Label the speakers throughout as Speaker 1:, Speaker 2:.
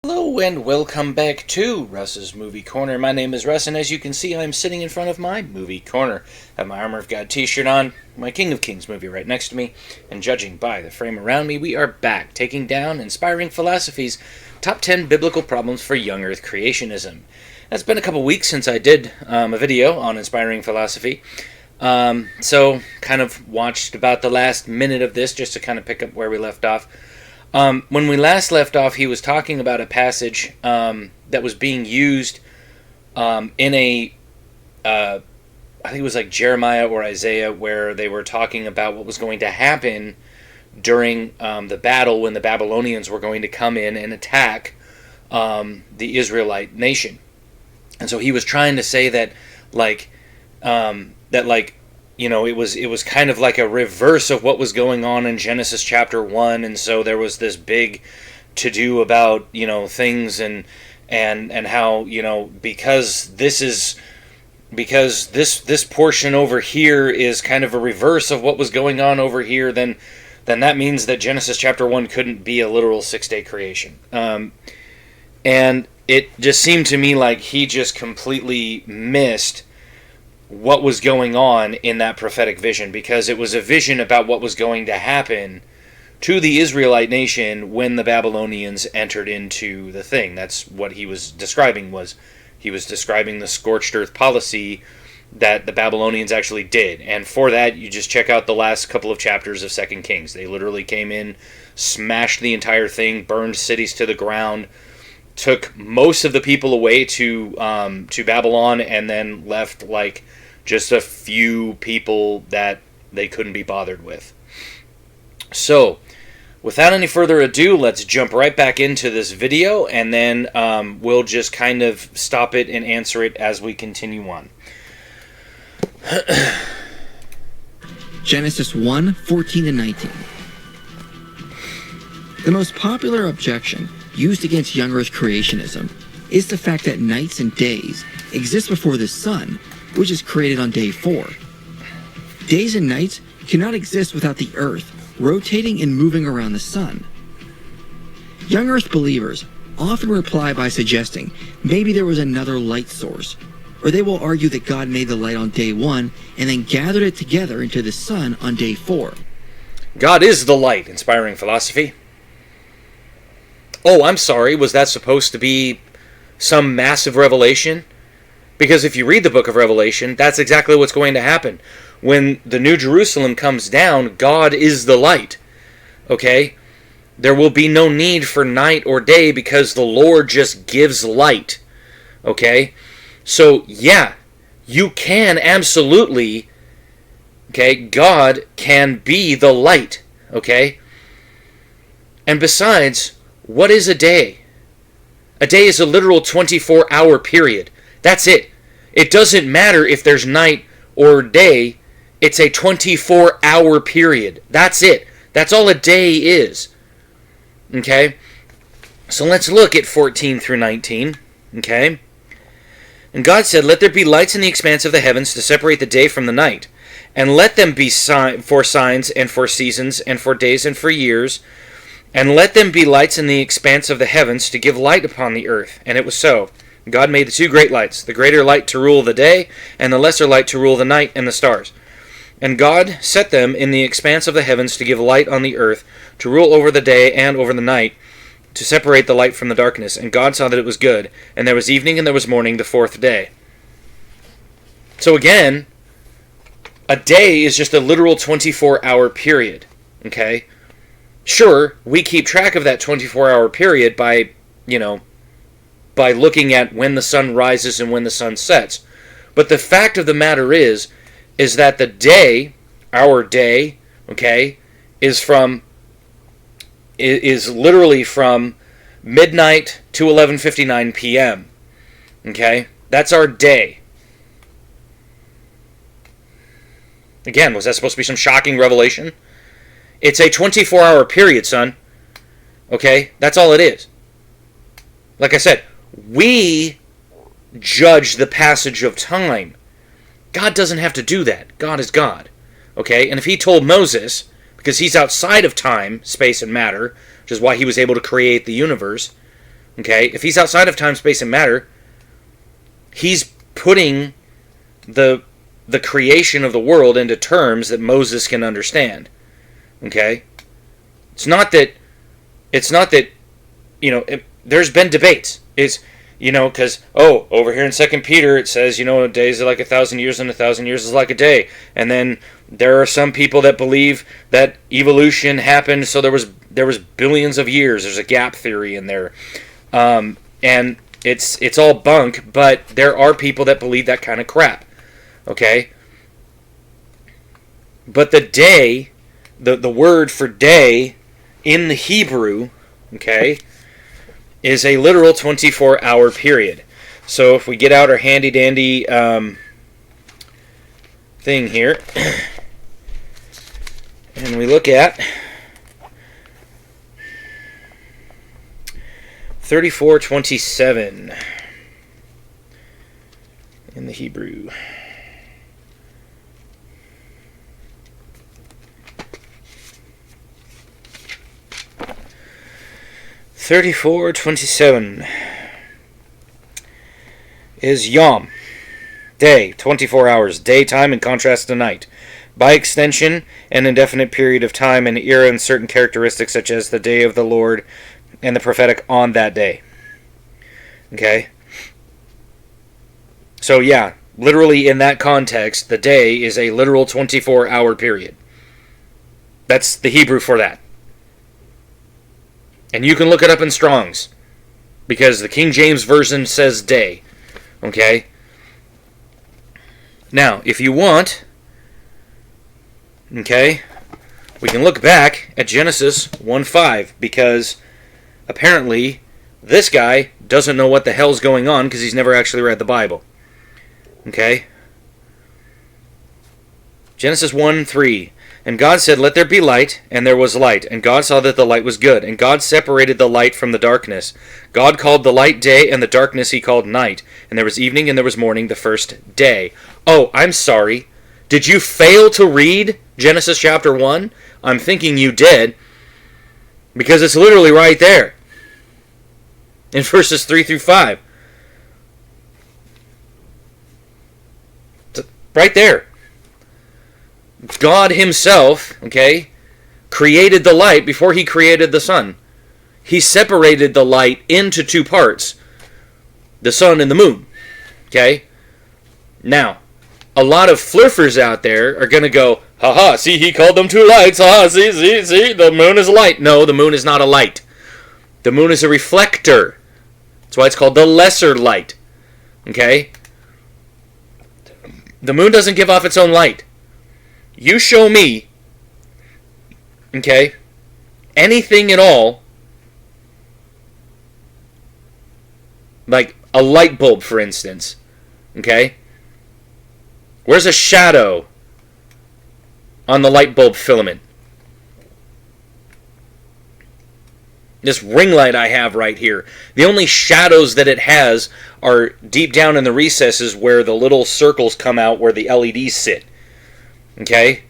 Speaker 1: Hello and welcome back to Russ's Movie Corner. My name is Russ, and as you can see, I'm sitting in front of my movie corner. I have my Armor of God t-shirt on, my King of Kings movie right next to me, and judging by the frame around me, we are back taking down Inspiring Philosophy's Top 10 Biblical Problems for Young Earth Creationism. It's been a couple weeks since I did a video on Inspiring Philosophy, so kind of watched about the last minute of this just to kind of pick up where we left off. When we last left off, he was talking about a passage that was being used in I think it was like Jeremiah or Isaiah, where they were talking about what was going to happen during the battle when the Babylonians were going to come in and attack the Israelite nation. And so he was trying to say that, it was kind of like a reverse of what was going on in Genesis chapter 1, and so there was this big to-do about, things and how, because this portion over here is kind of a reverse of what was going on over here, then that means that Genesis chapter 1 couldn't be a literal six-day creation. And it just seemed to me like he just completely missed what was going on in that prophetic vision, because it was a vision about what was going to happen to the Israelite nation when the Babylonians entered into the thing. That's what he was describing. He was describing the scorched earth policy that the Babylonians actually did. And for that, you just check out the last couple of chapters of 2 Kings. They literally came in, smashed the entire thing, burned cities to the ground, took most of the people away to Babylon, and then left just a few people that they couldn't be bothered with. So, without any further ado, let's jump right back into this video, and then we'll just kind of stop it and answer it as we continue on.
Speaker 2: Genesis 1:14-19. The most popular objection used against young earth creationism is the fact that nights and days exist before the sun, which is created on day 4. Days and nights cannot exist without the earth rotating and moving around the sun. Young earth believers often reply by suggesting maybe there was another light source, or they will argue that God made the light on day 1 and then gathered it together into the sun on day 4.
Speaker 1: God is the light, Inspiring Philosophy. Oh, I'm sorry, was that supposed to be some massive revelation? Because if you read the book of Revelation, that's exactly what's going to happen. When the New Jerusalem comes down, God is the light. Okay? There will be no need for night or day because the Lord just gives light. Okay? So, yeah, you can absolutely, God can be the light. Okay? And besides, what is a day? A day is a literal 24-hour period. That's it. It doesn't matter if there's night or day. It's a 24-hour period. That's it. That's all a day is. Okay? So let's look at 14 through 19. Okay? And God said, "Let there be lights in the expanse of the heavens to separate the day from the night, and let them be for signs and for seasons and for days and for years, and let them be lights in the expanse of the heavens to give light upon the earth." And it was so. God made the two great lights, the greater light to rule the day, and the lesser light to rule the night and the stars. And God set them in the expanse of the heavens to give light on the earth, to rule over the day and over the night, to separate the light from the darkness. And God saw that it was good. And there was evening and there was morning, the fourth day. So again, a day is just a literal 24-hour period. Okay? Sure, we keep track of that 24-hour period by looking at when the sun rises and when the sun sets. But the fact of the matter is that the day, our day, is literally from midnight to 11:59 p.m. Okay? That's our day. Again, was that supposed to be some shocking revelation? It's a 24-hour period, son. Okay? That's all it is. Like I said, we judge the passage of time. God doesn't have to do that. God is God. Okay? And if he told Moses, because he's outside of time, space, and matter, which is why he was able to create the universe, Okay? If he's outside of time, space, and matter, he's putting the creation of the world into terms that Moses can understand. Okay? It's not that, there's been debates. It's, because, over here in 2 Peter it says, days are like 1,000 years and 1,000 years is like a day. And then there are some people that believe that evolution happened, so there was billions of years. There's a gap theory in there. And it's all bunk, but there are people that believe that kind of crap. Okay? But the day, the word for day in the Hebrew, okay, is a literal 24-hour period. So if we get out our handy-dandy thing here, and we look at 34:27 in the Hebrew. $34.27 is Yom, day, 24 hours, daytime in contrast to night. By extension, an indefinite period of time, an era, and certain characteristics such as the day of the Lord and the prophetic on that day. Okay? So yeah, literally in that context, the day is a literal 24-hour period. That's the Hebrew for that. And you can look it up in Strong's, because the King James Version says day. Okay? Now, if you want, okay, we can look back at Genesis 1:5, because apparently this guy doesn't know what the hell's going on because he's never actually read the Bible. Okay? Genesis 1:3. And God said, "Let there be light," and there was light. And God saw that the light was good. And God separated the light from the darkness. God called the light day, and the darkness he called night. And there was evening and there was morning the first day. Oh, I'm sorry. Did you fail to read Genesis chapter 1? I'm thinking you did. Because it's literally right there. In verses 3 through 5. Right there. God himself, okay, created the light before he created the sun. He separated the light into two parts, the sun and the moon. Okay? Now, a lot of flurfers out there are going to go, haha, see, he called them two lights. Haha, see, the moon is a light. No, the moon is not a light. The moon is a reflector. That's why it's called the lesser light. Okay? The moon doesn't give off its own light. You show me, okay, anything at all, like a light bulb, for instance, okay? Where's a shadow on the light bulb filament? This ring light I have right here, the only shadows that it has are deep down in the recesses where the little circles come out where the LEDs sit. Okay?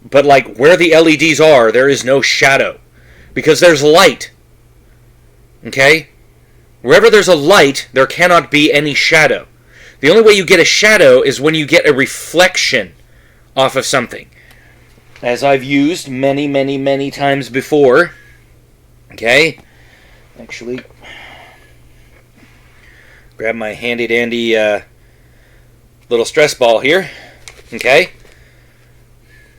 Speaker 1: But like where the LEDs are, there is no shadow. Because there's light. Okay? Wherever there's a light, there cannot be any shadow. The only way you get a shadow is when you get a reflection off of something. As I've used many, many, many times before. Okay? Actually, grab my handy-dandy little stress ball here. Okay?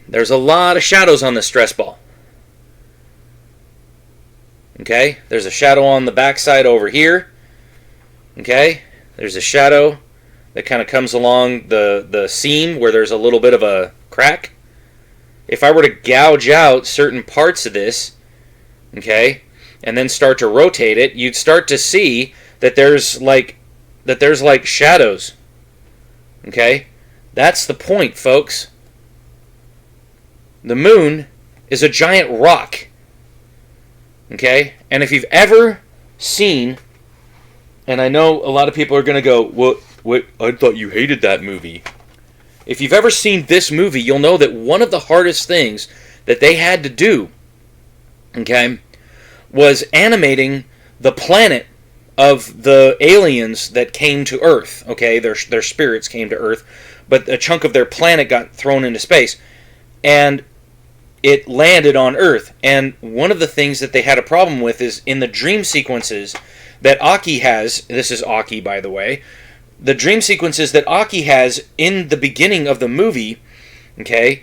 Speaker 1: There's a lot of shadows on this stress ball. Okay? There's a shadow on the backside over here. Okay? There's a shadow that kind of comes along the seam where there's a little bit of a crack. If I were to gouge out certain parts of this, okay, and then start to rotate it, you'd start to see that there's like shadows. Okay? That's the point, folks. The moon is a giant rock. Okay? And if you've ever seen, and I know a lot of people are going to go, what? I thought you hated that movie. If you've ever seen this movie, you'll know that one of the hardest things that they had to do, okay, was animating the planet of the aliens that came to Earth. Okay, their spirits came to Earth, but a chunk of their planet got thrown into space, and it landed on Earth. And one of the things that they had a problem with is in the dream sequences that Aki has. This is Aki, by the way. The dream sequences that Aki has in the beginning of the movie, okay,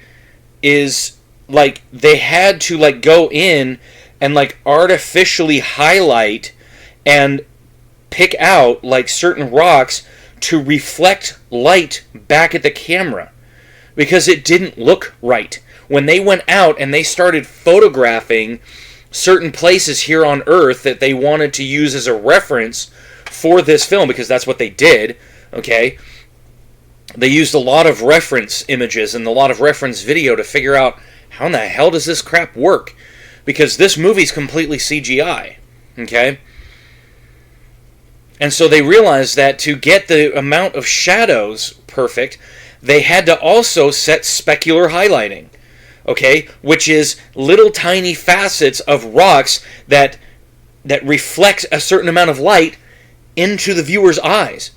Speaker 1: is like they had to like go in and like artificially highlight and pick out like certain rocks to reflect light back at the camera because it didn't look right. When they went out and they started photographing certain places here on Earth that they wanted to use as a reference for this film, because that's what they did, okay? They used a lot of reference images and a lot of reference video to figure out how in the hell does this crap work? Because this movie's completely CGI, okay? And so they realized that to get the amount of shadows perfect, they had to also set specular highlighting, okay? Which is little tiny facets of rocks that reflect a certain amount of light into the viewer's eyes.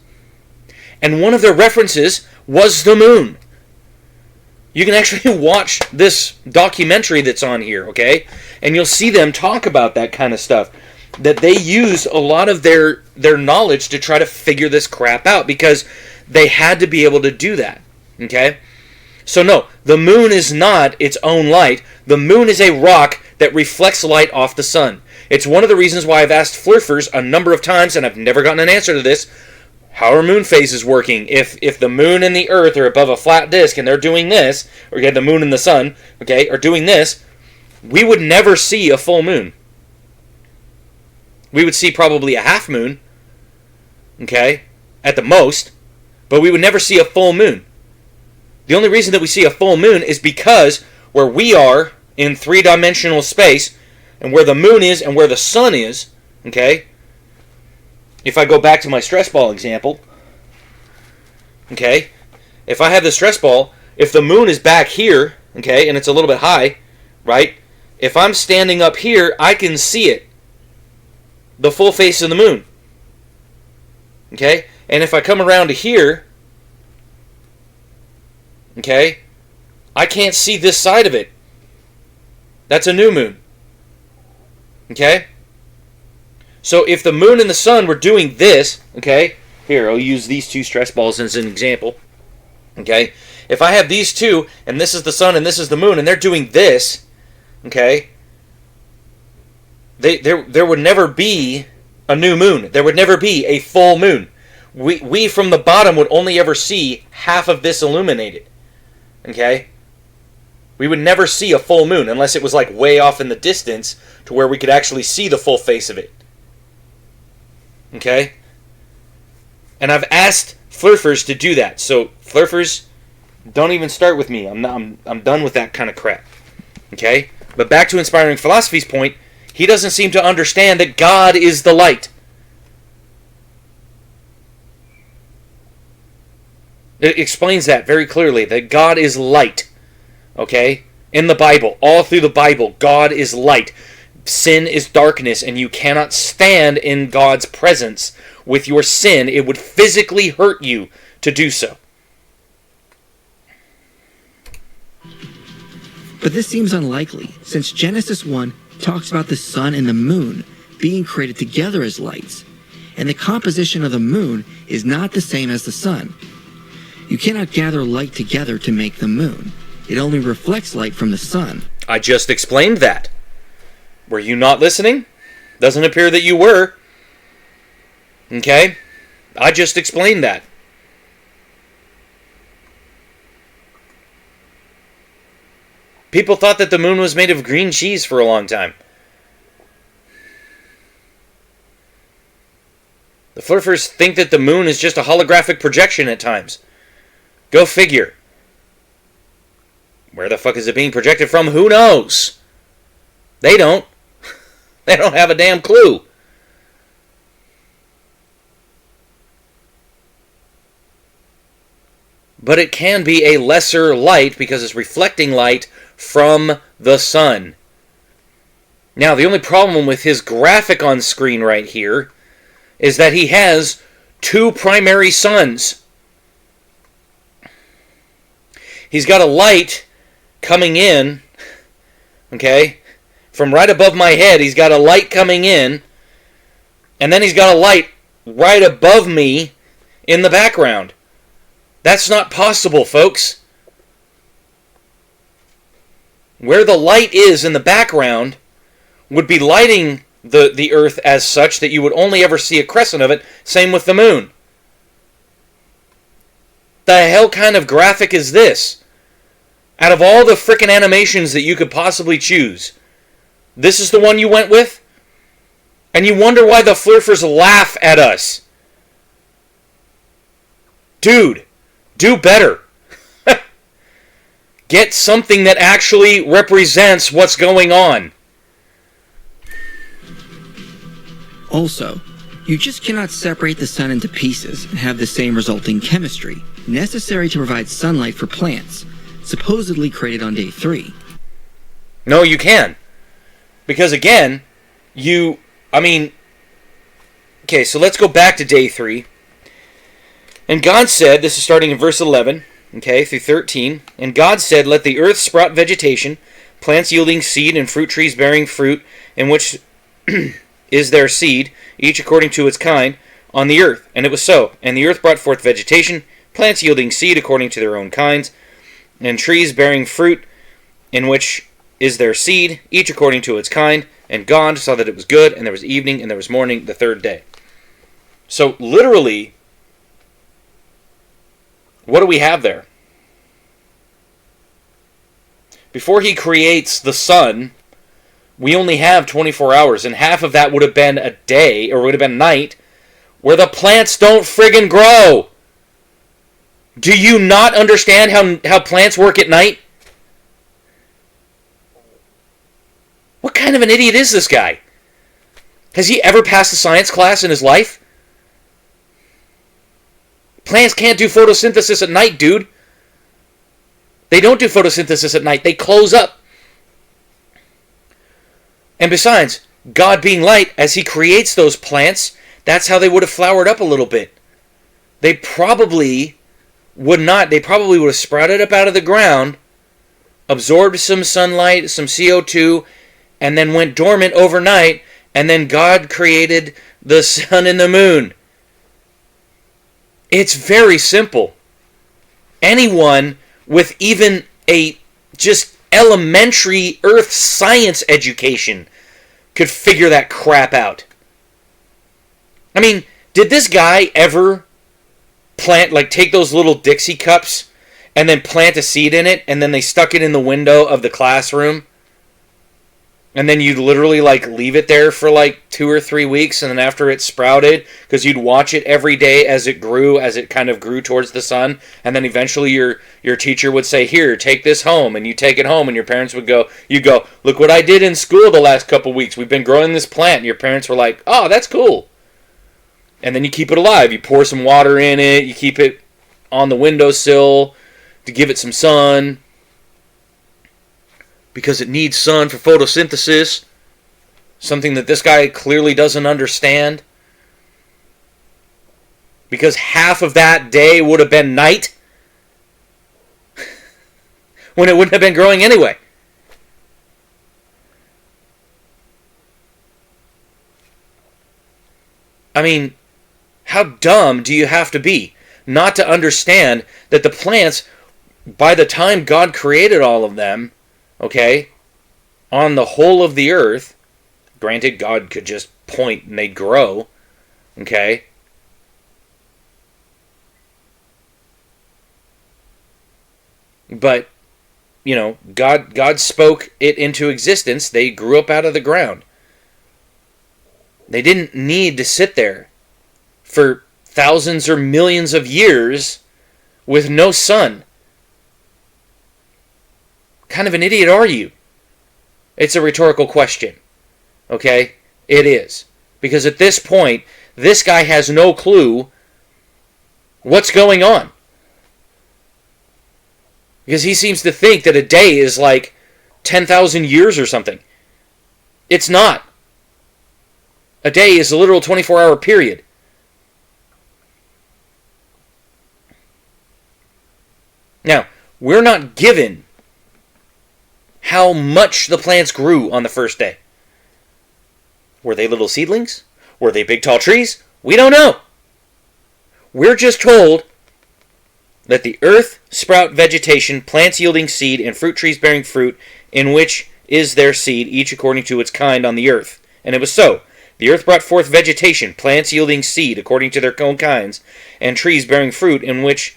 Speaker 1: And one of their references was the moon. You can actually watch this documentary that's on here, okay? And you'll see them talk about that kind of stuff. That they used a lot of their knowledge to try to figure this crap out because they had to be able to do that, okay? So no, the moon is not its own light. The moon is a rock that reflects light off the sun. It's one of the reasons why I've asked flurfers a number of times, and I've never gotten an answer to this. How are moon phases working? If the moon and the earth are above a flat disk and they're doing this, or you have the moon and the sun, okay, are doing this, we would never see a full moon. We would see probably a half moon, okay, at the most, but we would never see a full moon. The only reason that we see a full moon is because where we are in three-dimensional space and where the moon is and where the sun is, okay, if I go back to my stress ball example, okay, if I have the stress ball, if the moon is back here, okay, and it's a little bit high, right, if I'm standing up here, I can see it, the full face of the moon, okay, and if I come around to here, okay, I can't see this side of it. That's a new moon, okay? So if the moon and the sun were doing this, okay, here, I'll use these two stress balls as an example, okay? If I have these two, and this is the sun and this is the moon, and they're doing this, okay, there would never be a new moon. There would never be a full moon. We from the bottom would only ever see half of this illuminated, okay? We would never see a full moon unless it was like way off in the distance to where we could actually see the full face of it. Okay? And I've asked flurfers to do that. So flurfers, don't even start with me. I'm done with that kind of crap. Okay? But back to Inspiring Philosophy's point, he doesn't seem to understand that God is the light. It explains that very clearly, that God is light. Okay? In the Bible, all through the Bible, God is light. Sin is darkness, and you cannot stand in God's presence with your sin. It would physically hurt you to do so.
Speaker 2: But this seems unlikely, since Genesis 1 talks about the sun and the moon being created together as lights, and the composition of the moon is not the same as the sun. You cannot gather light together to make the moon. It only reflects light from the sun.
Speaker 1: I just explained that. Were you not listening? Doesn't appear that you were. Okay? I just explained that. People thought that the moon was made of green cheese for a long time. The flurfers think that the moon is just a holographic projection at times. Go figure. Where the fuck is it being projected from? Who knows? They don't. They don't have a damn clue. But it can be a lesser light because it's reflecting light from the sun. Now, the only problem with his graphic on screen right here is that he has two primary suns. He's got a light coming in, okay? From right above my head, he's got a light coming in, and then he's got a light right above me in the background. That's not possible, folks. Where the light is in the background would be lighting the earth as such that you would only ever see a crescent of it. Same with the moon. The hell kind of graphic is this? Out of all the frickin' animations that you could possibly choose, this is the one you went with? And you wonder why the flurfers laugh at us. Dude, do better. Get something that actually represents what's going on.
Speaker 2: Also, you just cannot separate the sun into pieces and have the same resulting chemistry necessary to provide sunlight for plants, supposedly created on day 3.
Speaker 1: No, you can. Because again, okay, so let's go back to day 3. And God said, this is starting in verse 11, okay, through 13, and God said, let the earth sprout vegetation, plants yielding seed, and fruit trees bearing fruit, in which is their seed, each according to its kind, on the earth. And it was so. And the earth brought forth vegetation, plants yielding seed according to their own kinds, and trees bearing fruit, in which is their seed, each according to its kind. And God saw that it was good, and there was evening, and there was morning, the third day. So, literally, what do we have there? Before he creates the sun, we only have 24 hours, and half of that would have been a day, or would have been night, where the plants don't friggin' grow. Do you not understand how plants work at night? What kind of an idiot is this guy? Has he ever passed a science class in his life? Plants can't do photosynthesis at night, dude. They don't do photosynthesis at night. They close up. And besides, God being light, as he creates those plants, that's how they would have flowered up a little bit. They probably would have sprouted up out of the ground, absorbed some sunlight, some CO2, and then went dormant overnight, and then God created the sun and the moon. It's very simple. Anyone with even a just elementary earth science education could figure that crap out. I mean, did this guy ever take those little Dixie cups and then plant a seed in it, and then they stuck it in the window of the classroom? And then you'd literally leave it there for 2 or 3 weeks, and then after it sprouted, because you'd watch it every day as it kind of grew towards the sun, and then eventually your teacher would say, here, take this home, and you take it home, and your parents would go, look what I did in school the last couple weeks, we've been growing this plant, and your parents were like, oh, that's cool. And then you keep it alive, you pour some water in it, you keep it on the windowsill to give it some sun, because it needs sun for photosynthesis, something that this guy clearly doesn't understand, because half of that day would have been night, when it wouldn't have been growing anyway. I mean, how dumb do you have to be not to understand that the plants, by the time God created all of them, okay, on the whole of the earth, granted God could just point and they'd grow, okay, but, God spoke it into existence, they grew up out of the ground. They didn't need to sit there for thousands or millions of years with no sun. Kind of an idiot are you? It's a rhetorical question. Okay? It is. Because at this point, this guy has no clue what's going on. Because he seems to think that a day is 10,000 years or something. It's not. A day is a literal 24-hour period. Now, we're not given how much the plants grew on the first day. Were they little seedlings? Were they big tall trees? We don't know. We're just told that the earth sprout vegetation, plants yielding seed, and fruit trees bearing fruit, in which is their seed, each according to its kind on the earth. And it was so. The earth brought forth vegetation, plants yielding seed according to their own kinds, and trees bearing fruit, in which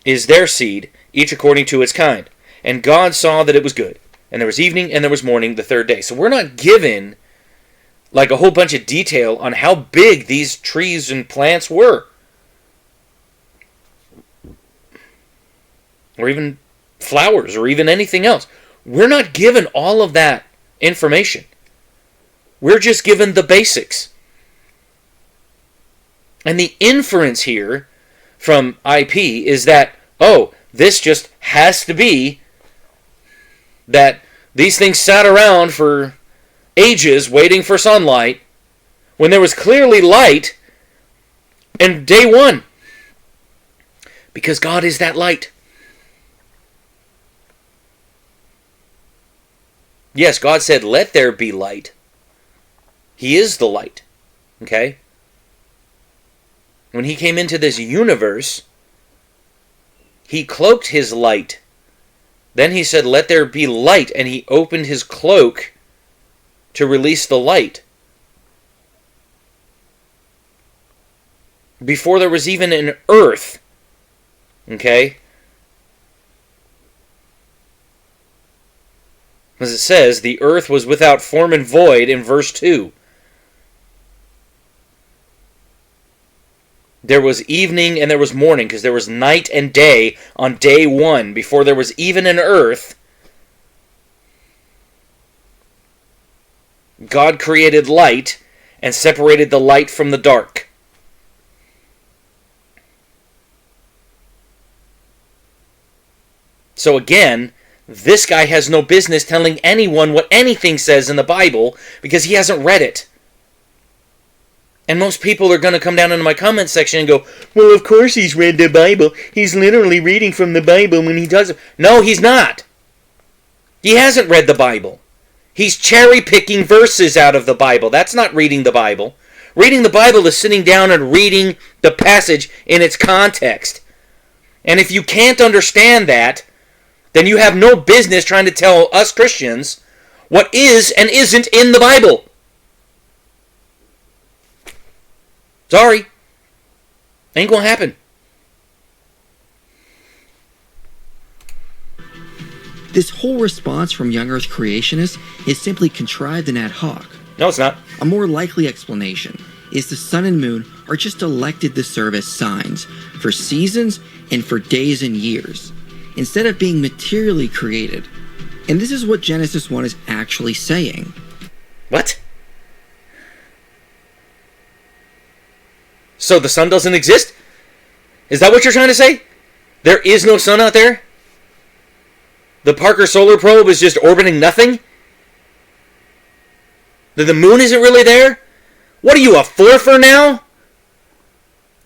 Speaker 1: is their seed, each according to its kind. And God saw that it was good. And there was evening and there was morning the third day. So we're not given like a whole bunch of detail on how big these trees and plants were. Or even flowers, or even anything else. We're not given all of that information. We're just given the basics. And the inference here from IP is that, oh, this just has to be that these things sat around for ages waiting for sunlight when there was clearly light in day one. Because God is that light. Yes, God said, let there be light. He is the light. Okay? When he came into this universe, he cloaked his light. Then he said, let there be light, and he opened his cloak to release the light. Before there was even an earth. Okay? As it says, the earth was without form and void in verse 2. There was evening and there was morning, because there was night and day on day one, before there was even an earth. God created light and separated the light from the dark. So again, this guy has no business telling anyone what anything says in the Bible because he hasn't read it. And most people are going to come down into my comment section and go, well, of course he's read the Bible. He's literally reading from the Bible when he does it. No, he's not. He hasn't read the Bible. He's cherry-picking verses out of the Bible. That's not reading the Bible. Reading the Bible is sitting down and reading the passage in its context. And if you can't understand that, then you have no business trying to tell us Christians what is and isn't in the Bible. Sorry. Ain't gonna happen.
Speaker 2: This whole response from Young Earth Creationists is simply contrived and ad hoc.
Speaker 1: No, it's not.
Speaker 2: A more likely explanation is the sun and moon are just elected to serve as signs for seasons and for days and years, instead of being materially created. And this is what Genesis 1 is actually saying.
Speaker 1: What? So the sun doesn't exist? Is that what you're trying to say? There is no sun out there? The Parker Solar Probe is just orbiting nothing? That the moon isn't really there? What are you, a fluffer now?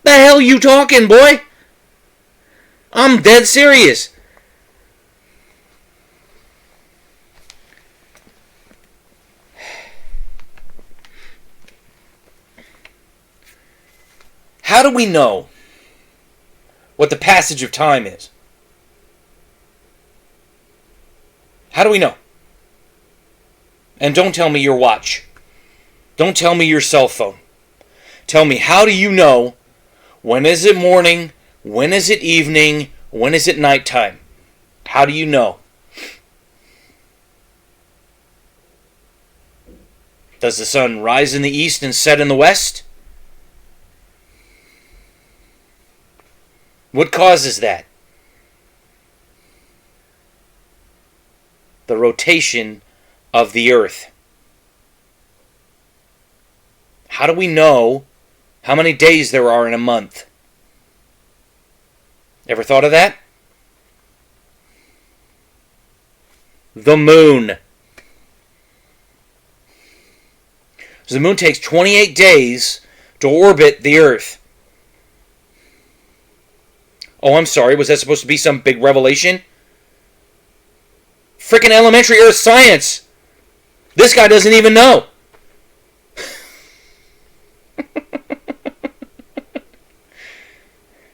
Speaker 1: The hell you talking, boy? I'm dead serious. How do we know what the passage of time is? How do we know? And don't tell me your watch. Don't tell me your cell phone. Tell me, how do you know when is it morning, when is it evening, when is it nighttime? How do you know? Does the sun rise in the east and set in the west? What causes that? The rotation of the earth. How do we know how many days there are in a month? Ever thought of that? The moon. So the moon takes 28 days to orbit the earth. Oh, I'm sorry, was that supposed to be some big revelation? Freaking elementary earth science! This guy doesn't even know!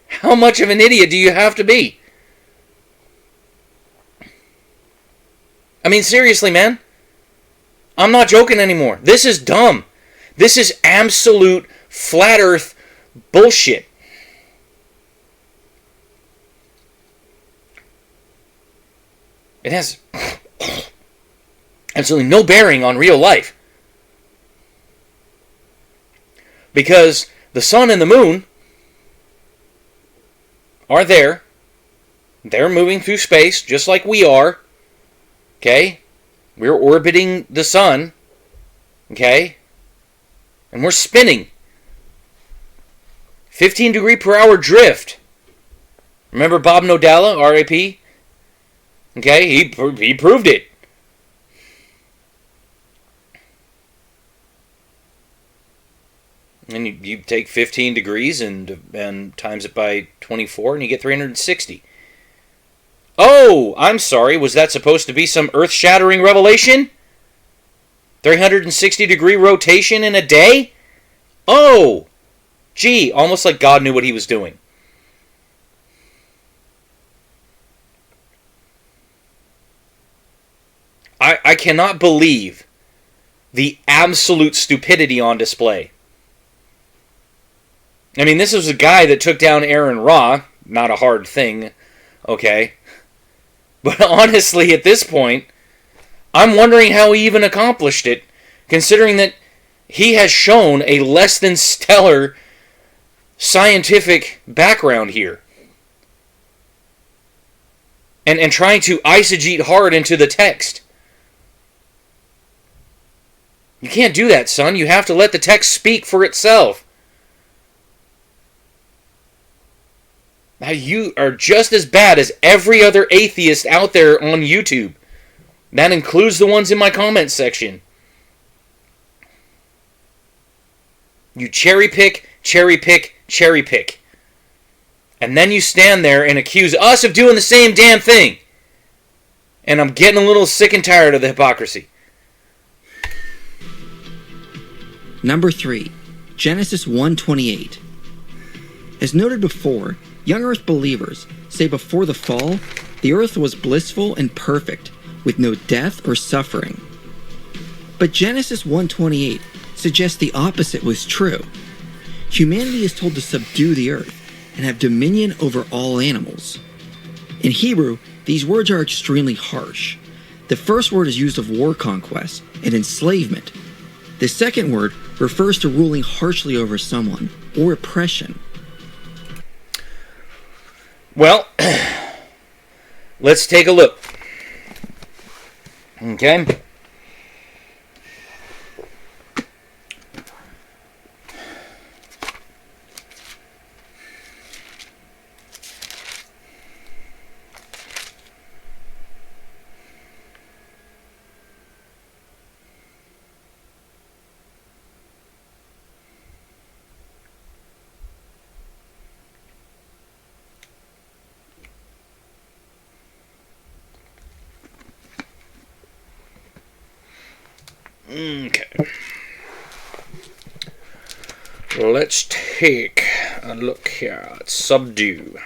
Speaker 1: How much of an idiot do you have to be? I mean, seriously, man. I'm not joking anymore. This is dumb. This is absolute flat earth bullshit. It has absolutely no bearing on real life. Because the sun and the moon are there. They're moving through space just like we are. Okay? We're orbiting the sun. Okay? And we're spinning. 15 degree per hour drift. Remember Bob Nodalla, R.A.P.? Okay? He proved it. And you take 15 degrees and times it by 24 and you get 360. Oh, I'm sorry. Was that supposed to be some earth-shattering revelation? 360 degree rotation in a day? Oh, gee, almost like God knew what he was doing. I cannot believe the absolute stupidity on display. I mean, this was a guy that took down Aaron Ra. Not a hard thing, okay? But honestly, at this point, I'm wondering how he even accomplished it, considering that he has shown a less than stellar scientific background here. And trying to eisegete hard into the text. You can't do that, son. You have to let the text speak for itself. Now you are just as bad as every other atheist out there on YouTube. That includes the ones in my comments section. You cherry pick, cherry pick, cherry pick. And then you stand there and accuse us of doing the same damn thing. And I'm getting a little sick and tired of the hypocrisy.
Speaker 2: Number 3. Genesis 1:28. As noted before, Young Earth believers say before the fall, the earth was blissful and perfect, with no death or suffering. But Genesis 1:28 suggests the opposite was true. Humanity is told to subdue the earth and have dominion over all animals. In Hebrew, these words are extremely harsh. The first word is used of war conquest and enslavement. The second word refers to ruling harshly over someone, or oppression.
Speaker 1: Well, let's take a look. Okay? Okay. Let's take a look here at subdue.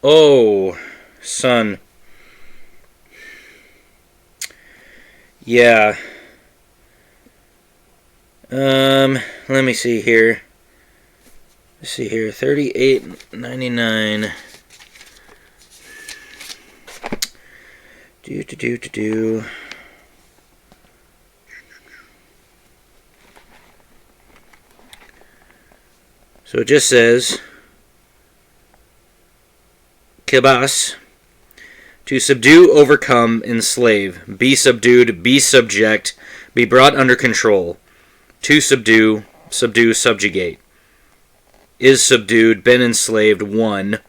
Speaker 1: Oh, son. Yeah. Let me see here. Let's see here. 38.99. Do. So it just says Kibas, to subdue, overcome, enslave, be subdued, be subject, be brought under control. To subdue, subdue, subjugate. Is subdued, been enslaved, won.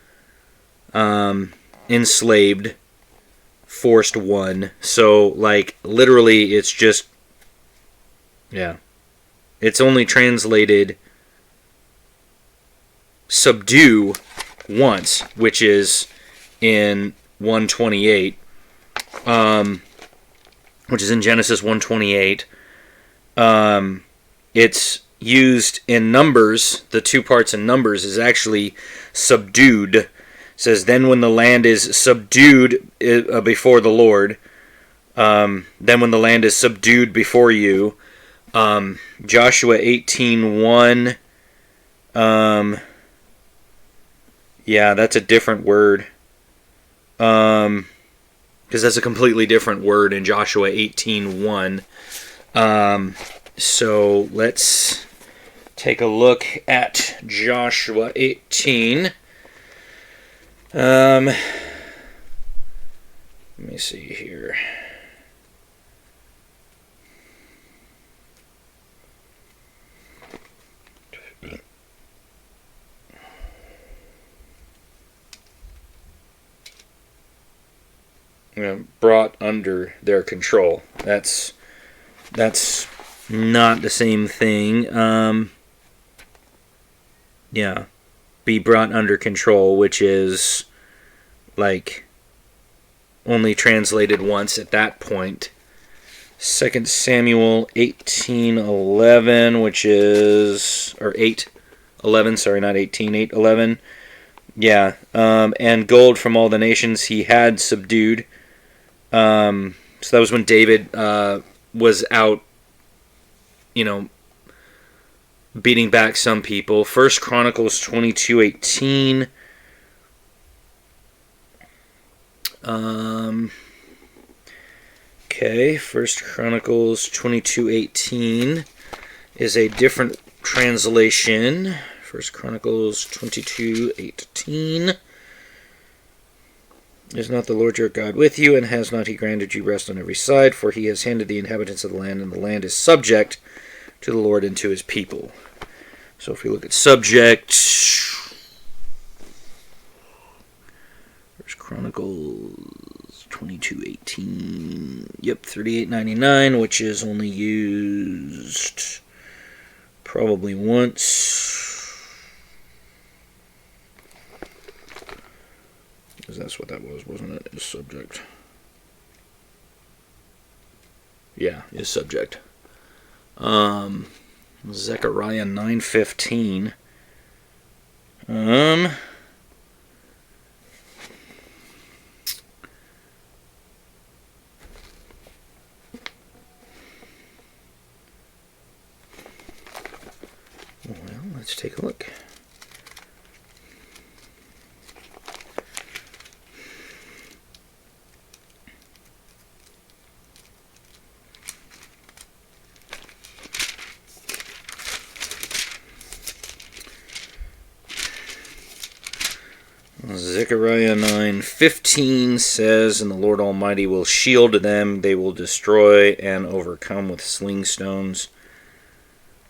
Speaker 1: Enslaved, forced, won. So, like, literally, it's just, yeah. It's only translated subdue once, which is in 128, which is in Genesis 128. It's used in Numbers. The two parts in Numbers is actually subdued. It says, then when the land is subdued before the Lord, then when the land is subdued before you. Joshua 18:1. Yeah, that's a different word. Because that's a completely different word in Joshua 18:1. So let's take a look at Joshua 18. Let me see here. Brought under their control. That's not the same thing. Yeah. Be brought under control, which is like only translated once at that point. 2 Samuel 18:11, which is, or 8:11, sorry, not 18, 8:11. Yeah. And gold from all the nations he had subdued. So that was when David was out, beating back some people. 1 Chronicles 22:18. Okay, 1 Chronicles 22:18 is a different translation. 1 Chronicles 22:18. Is not the Lord your God with you, and has not he granted you rest on every side? For he has handed the inhabitants of the land, and the land is subject to the Lord and to his people. So if we look at subject, 1 Chronicles 22:18, yep, 38:99, which is only used probably once. Because that's what that was, wasn't it? Is subject. Yeah, is subject. Zechariah 9:15. Well, let's take a look. Zechariah 9:15 says, and the Lord Almighty will shield them, they will destroy and overcome with sling stones.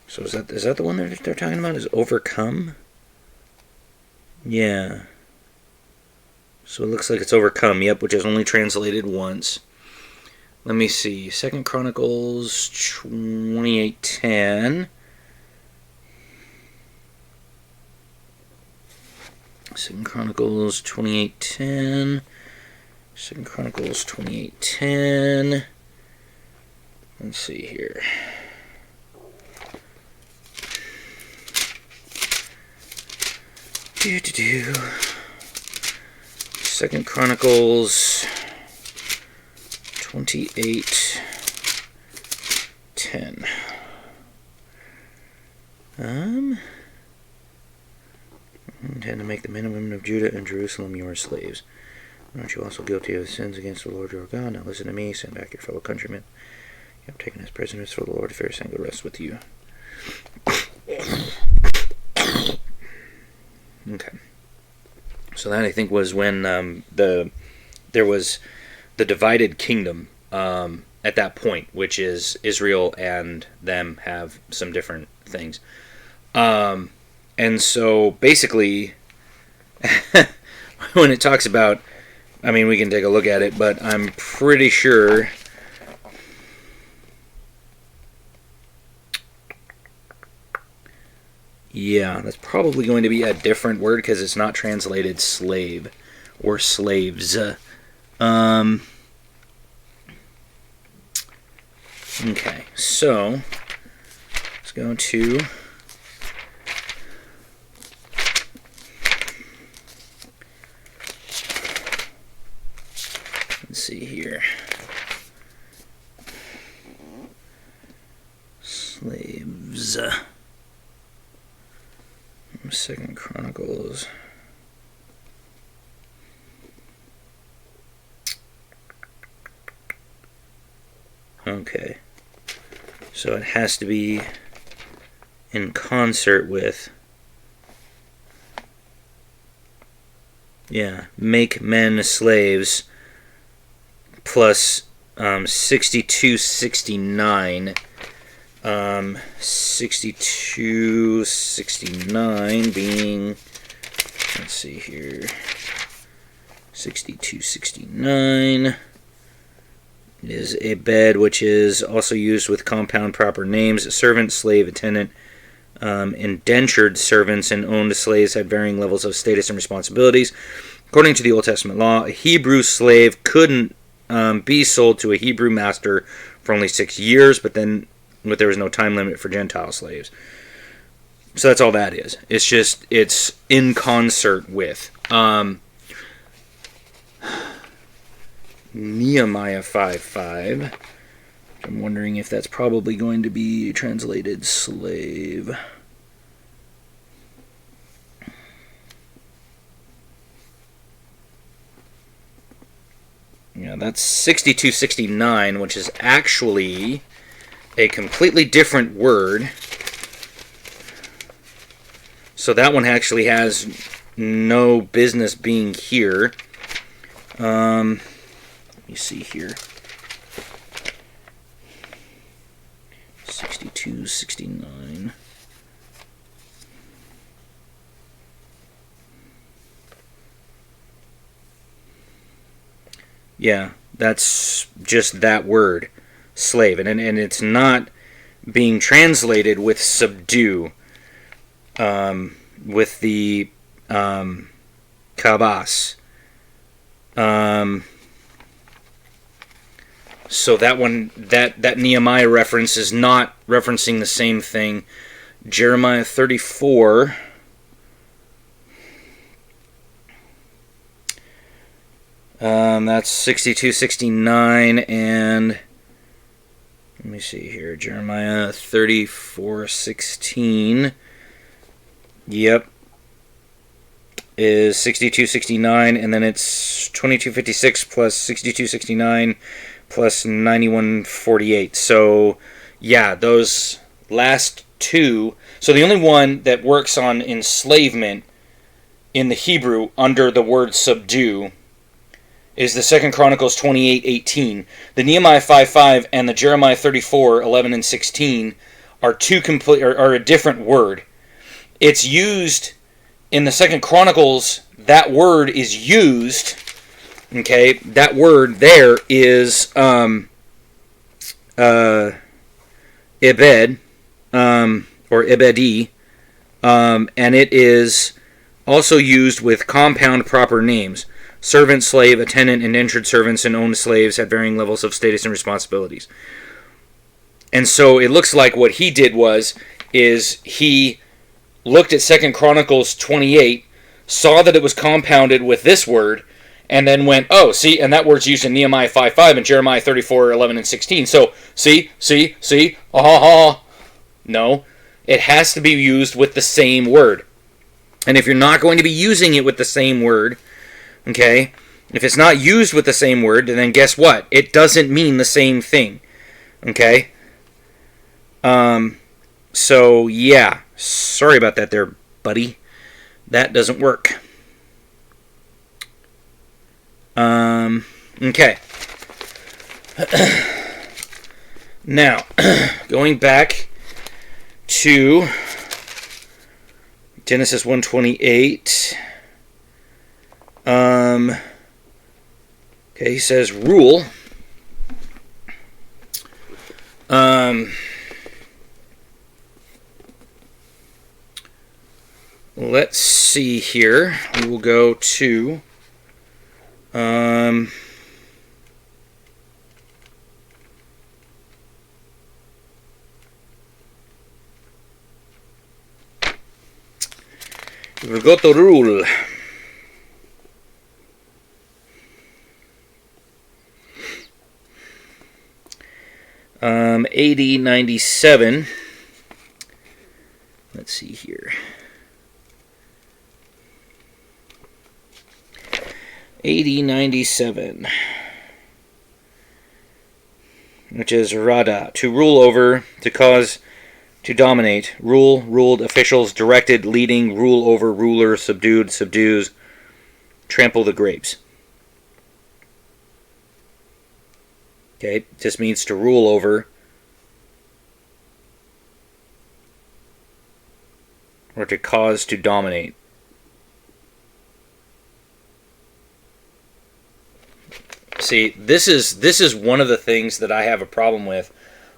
Speaker 1: So is that the one they're talking about? Is overcome? Yeah. So it looks like it's overcome, yep, which is only translated once. Let me see. 2 Chronicles 28:10. 2 Chronicles 28:10. 2 Chronicles 28:10. Let's see here. Do. 2 Chronicles 28:10. Intend to make the men and women of Judah and Jerusalem your slaves. Aren't you also guilty of sins against the Lord your God? Now listen to me, send back your fellow countrymen. You have taken as prisoners for the Lord, fair and go rest with you. Okay. So that, I think, was when there was the divided kingdom. at that point, which is Israel and them have some different things. And so basically, when it talks about, I mean, we can take a look at it, but I'm pretty sure. Yeah, that's probably going to be a different word because it's not translated slave or slaves. Okay, so let's go to let's see here. Slaves. Second Chronicles. Okay. So it has to be in concert with, yeah, make men slaves plus 6269. 6269 being, let's see here, 6269 is a bed, which is also used with compound proper names. Servant, slave, attendant, indentured servants, and owned slaves had varying levels of status and responsibilities. According to the Old Testament law, a Hebrew slave couldn't be sold to a Hebrew master for only 6 years, but there was no time limit for Gentile slaves. So that's all that is. It's just, it's in concert with. Nehemiah 5:5. I'm wondering if that's probably going to be translated slave. Yeah, that's 6269, which is actually a completely different word. So that one actually has no business being here. Let me see here. 6269. Yeah, that's just that word, slave. And it's not being translated with subdue, with the kabas. So that one, that Nehemiah reference is not referencing the same thing. Jeremiah 34. That's 6269, and let me see here. Jeremiah 34:16. Yep. Is 6269, and then it's 2256 plus 6269 plus 9148. So, yeah, those last two. So the only one that works on enslavement in the Hebrew under the word subdue is the 2 Chronicles 28:18. The Nehemiah 5:5 and the Jeremiah 34:11 and 16 are are a different word. It's used in the 2 Chronicles. That word is used. Okay, that word there is Ebed, or Ebedi, and it is also used with compound proper names. Servant, slave, attendant, indentured servants, and owned slaves had varying levels of status and responsibilities. And so it looks like what he did is he looked at 2 Chronicles 28, saw that it was compounded with this word, and then went, oh, see, and that word's used in Nehemiah 5:5 and Jeremiah 34:11 and 16. So, see, no, it has to be used with the same word. And if you're not going to be using it with the same word, okay, if it's not used with the same word, then guess what? It doesn't mean the same thing, okay? So, yeah, sorry about that there, buddy. That doesn't work. Okay. Now, going back to Genesis 1:28. Okay, he says rule. Let's see here. We will go to we'll go to rule. AD 97. Let's see here. AD 97, which is Rada, to rule over, to cause, to dominate, rule, ruled, officials, directed, leading, rule over, ruler, subdued, subdues, trample the grapes. Okay, this means to rule over, or to cause to dominate. See, this is one of the things that I have a problem with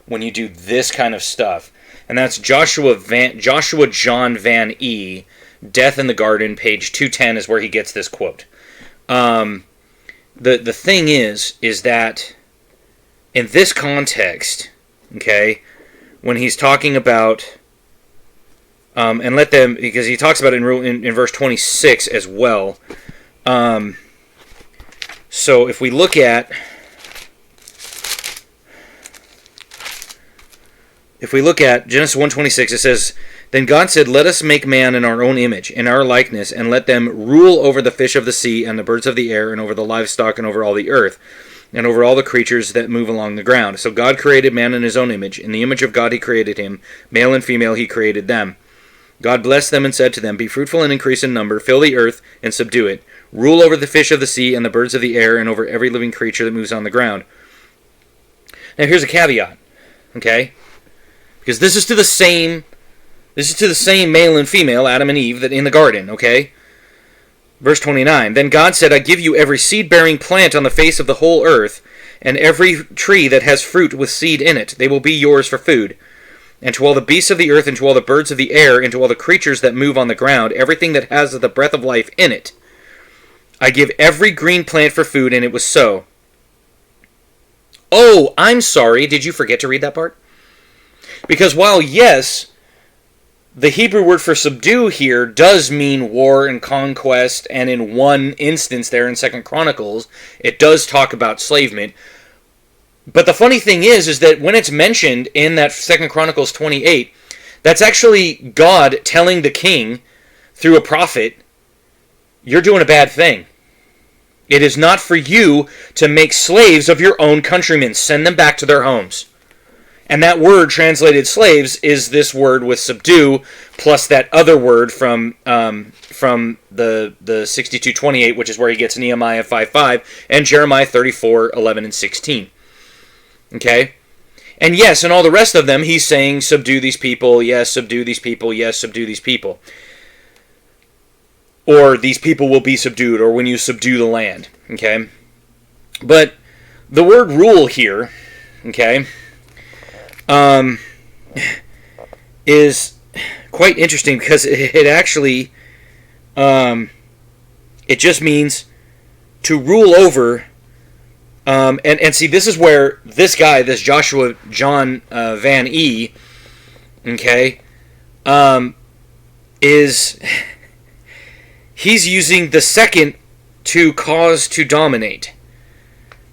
Speaker 1: when you do this kind of stuff, and that's Joshua John Van E. Death in the Garden, page 210 is where he gets this quote. The thing is that in this context, okay, when he's talking about and let them, because he talks about it in verse 26 as well. So if we look at Genesis 1:26, it says, "Then God said, let us make man in our own image, in our likeness, and let them rule over the fish of the sea and the birds of the air and over the livestock and over all the earth and over all the creatures that move along the ground." So God created man in his own image. In the image of God he created him. Male and female he created them. God blessed them and said to them, "Be fruitful and increase in number, fill the earth and subdue it. Rule over the fish of the sea and the birds of the air and over every living creature that moves on the ground." Now here's a caveat, okay? Because this is to the same male and female, Adam and Eve, that in the garden, okay? Verse 29, "Then God said, I give you every seed-bearing plant on the face of the whole earth, and every tree that has fruit with seed in it. They will be yours for food. And to all the beasts of the earth, and to all the birds of the air, and to all the creatures that move on the ground, everything that has the breath of life in it, I give every green plant for food," and it was so. Oh, I'm sorry, did you forget to read that part? Because while, yes, the Hebrew word for subdue here does mean war and conquest, and in one instance there in 2 Chronicles, it does talk about enslavement. But the funny thing is that when it's mentioned in that 2 Chronicles 28, that's actually God telling the king through a prophet, you're doing a bad thing. It is not for you to make slaves of your own countrymen. Send them back to their homes. And that word translated slaves is this word with subdue, plus that other word from the 62:28, which is where he gets Nehemiah 5:5 and Jeremiah 34:11 and 16. Okay? And yes, and all the rest of them, he's saying, subdue these people, yes, subdue these people, yes, subdue these people. Or these people will be subdued, or when you subdue the land. Okay? But the word rule here, okay, is quite interesting because it actually, it just means to rule over. And see, this is where this guy, this Joshua John Van E, okay, is he's using the second to cause to dominate.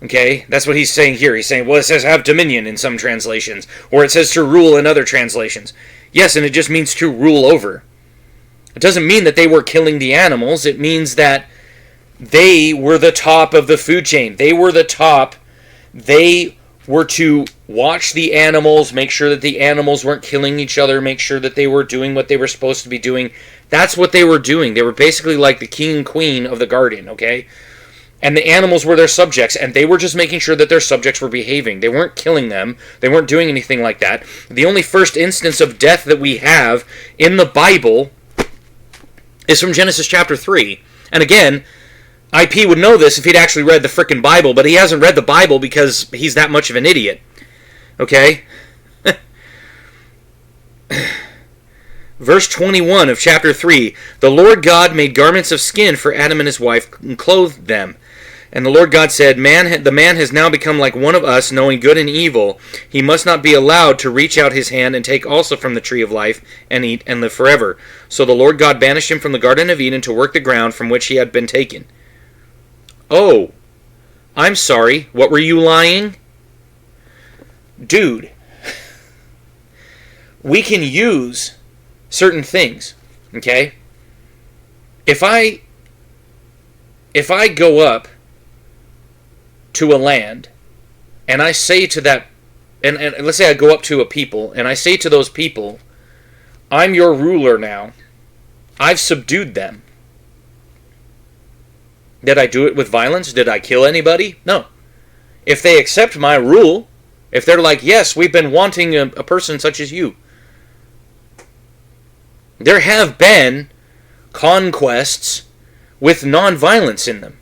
Speaker 1: Okay, that's what he's saying here. He's saying, well, it says have dominion in some translations, or it says to rule in other translations. Yes, and it just means to rule over. It doesn't mean that they were killing the animals. It means that they were the top of the food chain. They were the top. They were to watch the animals, make sure that the animals weren't killing each other, make sure that they were doing what they were supposed to be doing. That's what they were doing. They were basically like the king and queen of the garden, okay? And the animals were their subjects, and they were just making sure that their subjects were behaving. They weren't killing them. They weren't doing anything like that. The only first instance of death that we have in the Bible is from Genesis chapter 3. And again, IP would know this if he'd actually read the frickin' Bible, but he hasn't read the Bible because he's that much of an idiot. Okay? Verse 21 of chapter 3, the Lord God made garments of skin for Adam and his wife and clothed them. And the Lord God said, the man has now become like one of us, knowing good and evil. He must not be allowed to reach out his hand and take also from the tree of life and eat and live forever. So the Lord God banished him from the Garden of Eden to work the ground from which he had been taken. Oh, I'm sorry. What were you lying? Dude, we can use certain things, okay? If I go up to a land and I say to that, and let's say I go up to a people and I say to those people, I'm your ruler now. I've subdued them. Did I do it with violence? Did I kill anybody? No. If they accept my rule, if they're like, yes, we've been wanting a person such as you. There have been conquests with non-violence in them.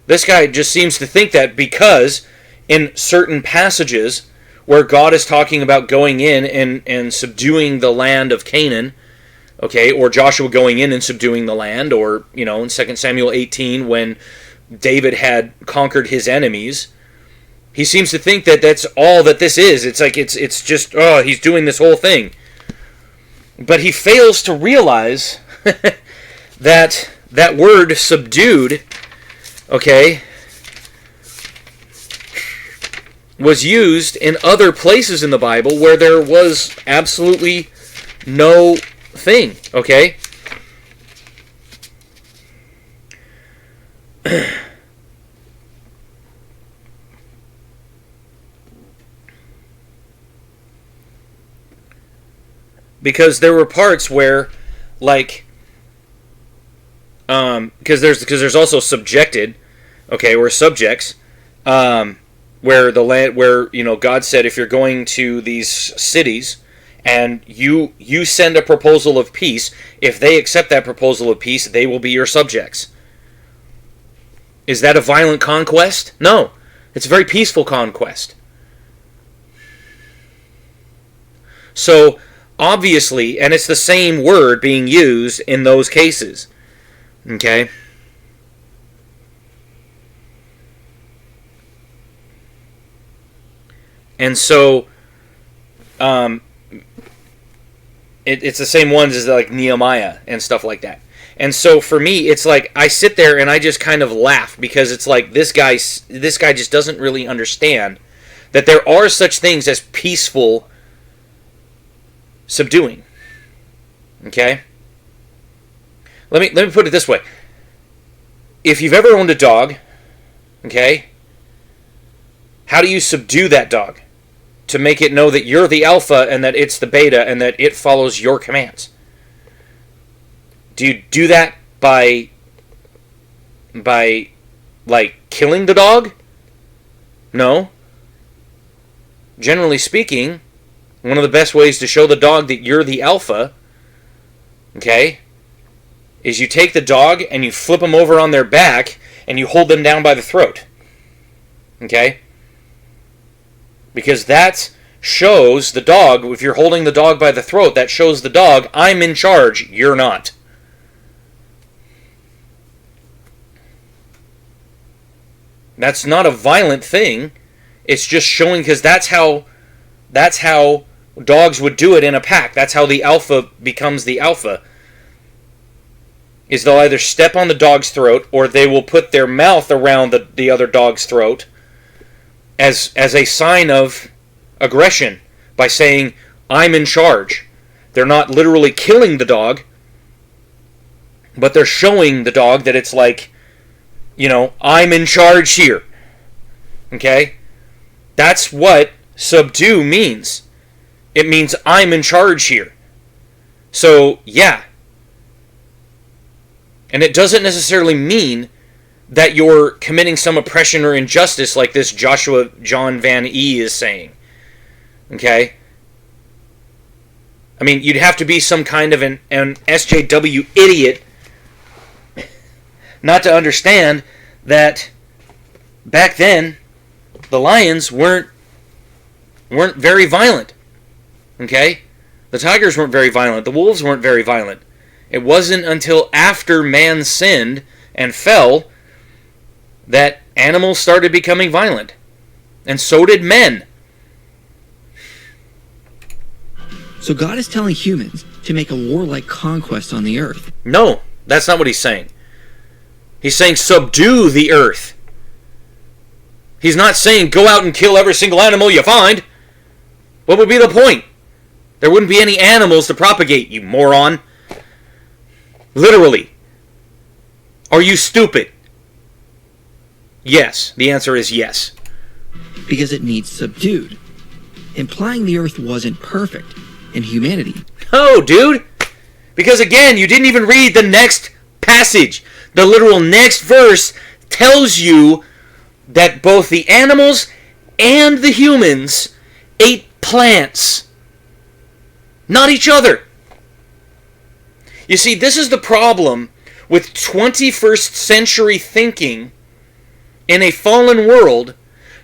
Speaker 1: This guy just seems to think that because in certain passages where God is talking about going in and subduing the land of Canaan, okay, or Joshua going in and subduing the land, or, you know, in 2 Samuel 18 when David had conquered his enemies, he seems to think that that's all that this is. It's like it's just, oh, he's doing this whole thing. But he fails to realize that that word subdued, okay, was used in other places in the Bible where there was absolutely no thing, okay? Because there were parts where, like, because there's also subjected, okay, or subjects, where the land, where, you know, God said, if you're going to these cities and you send a proposal of peace, if they accept that proposal of peace, they will be your subjects. Is that a violent conquest? No, it's a very peaceful conquest. So obviously, and it's the same word being used in those cases. Okay? And so, it's the same ones as like Nehemiah and stuff like that. And so for me, it's like I sit there and I just kind of laugh because it's like this guy just doesn't really understand that there are such things as peaceful subduing. Okay? Let me put it this way. If you've ever owned a dog, okay, how do you subdue that dog to make it know that you're the alpha and that it's the beta and that it follows your commands? Do you do that by like killing the dog? No. Generally speaking, one of the best ways to show the dog that you're the alpha, okay, is you take the dog and you flip them over on their back and you hold them down by the throat. Okay? Because that shows the dog, if you're holding the dog by the throat, that shows the dog, I'm in charge, you're not. That's not a violent thing. It's just showing, because that's how dogs would do it in a pack. That's how the alpha becomes the alpha. Is they'll either step on the dog's throat or they will put their mouth around the other dog's throat as a sign of aggression by saying, I'm in charge. They're not literally killing the dog, but they're showing the dog that it's like, you know, I'm in charge here. Okay? That's what subdue means. It means I'm in charge here. So, yeah. And it doesn't necessarily mean that you're committing some oppression or injustice like this Joshua John Van E is saying. Okay? I mean, you'd have to be some kind of an SJW idiot not to understand that back then the lions weren't very violent. Okay? The tigers weren't very violent. The wolves weren't very violent. It wasn't until after man sinned and fell that animals started becoming violent. And so did men.
Speaker 2: So God is telling humans to make a warlike conquest on the earth.
Speaker 1: No, that's not what he's saying. He's saying subdue the earth. He's not saying go out and kill every single animal you find. What would be the point? There wouldn't be any animals to propagate, you moron. Literally. Are you stupid? Yes. The answer is yes.
Speaker 2: Because it needs subdued, implying the earth wasn't perfect, and humanity.
Speaker 1: No, dude. Because again, you didn't even read the next passage. The literal next verse tells you that both the animals and the humans ate plants, not each other. You see, this is the problem with 21st century thinking in a fallen world,